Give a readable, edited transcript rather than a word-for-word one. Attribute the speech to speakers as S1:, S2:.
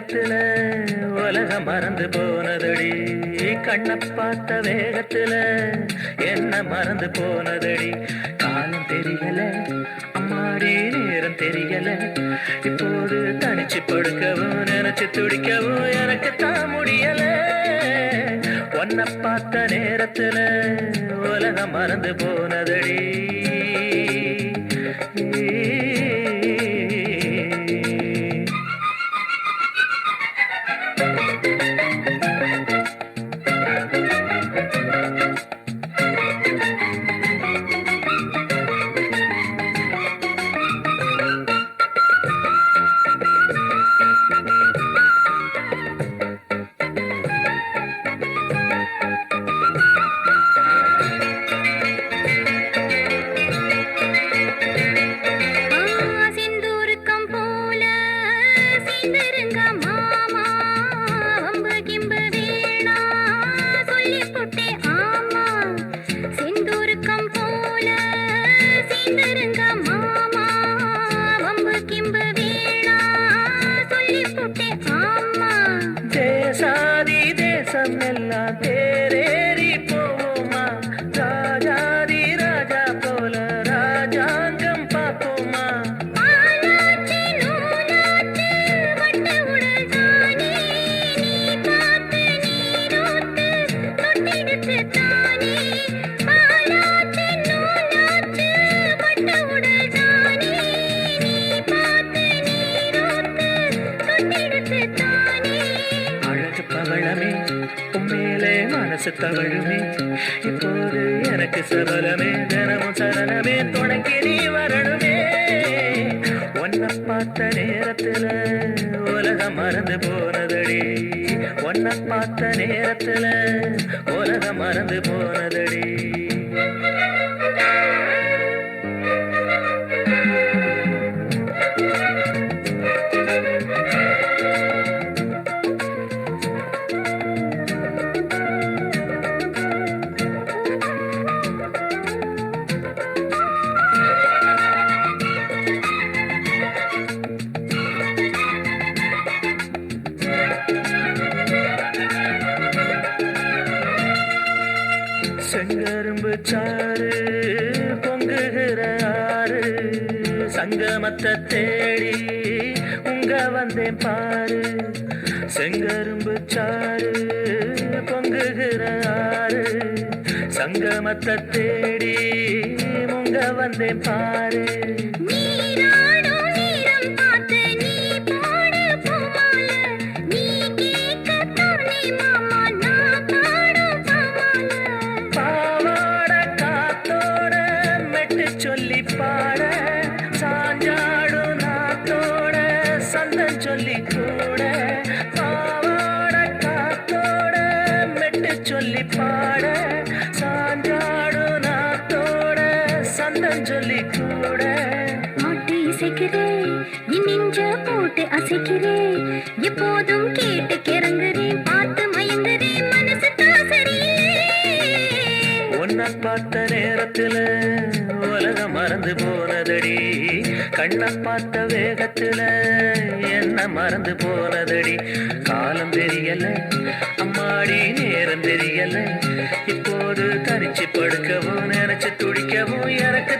S1: நேரத்துல உலகம் மறந்து போனதடி. கண்ணை பார்த்த வேகத்துல என்ன மறந்து போனதடி. காலம் தெரியல அம்மாடி, நேரம் தெரியல. இப்போது தனிச்சு படுக்கவும் நினைச்சு துடிக்கவும் எனக்கு தான் முடியல. உன்னை பார்த்த நேரத்துல உலகம் மறந்து போனதடி. தேசாதி தேசம் எல்லாம் தேரேறி போவோமா, ராஜாதி ராஜா போல ராஜாங்கம் பார்ப்போமா. பவளமே உண்மையிலே மனசு தவழுமே. இப்போது எனக்கு சபலமே, தினமும் சரணமே, துணைக்கு நீ வரணுமே. உன்னை பார்த்த நேரத்துல உலகம் மறந்து போனதடி. உன்னை பார்த்த நேரத்துல உலகம் மறந்து போனதடி. செங்கரும்பு சாறு பொங்குகிற ஆறு, சங்கமத்தை தேடி உங்க வந்தேன் பாரு. செங்கரும்பு சாறு பொங்குகிற ஆறு, சங்கமத்தை தேடி உங்க வந்தேன் பாரு. சொல்லி பாட சாஞ்சாடு நாத்தோட சந்தம் சொல்லி கூட, பாவாட காத்தோட மெட்டு சொல்லி பாட சாஞ்சாடு நாத்தோட சந்தம் சொல்லி கூட.
S2: ஆட்டி இசைக்கிறே என் நெஞ்ச போட்டு அசைக்கிறே, எப்போதும் கேட்டு கிறங்குறேன், பார்த்து மயங்குறேன், மனசு தான் சரியில்லை.
S1: உன்னை பார்த்த நேரத்துல உலகம் மறந்து போனதடி. கண்ணை பார்த்த வேகத்துல என்ன மறந்து போனதடி. காலம் தெரியல அம்மாடி, நேரம் தெரியல. இப்போது தனிச்சு படுக்கவும் நினைச்சு துடிக்கவும் எனக்கு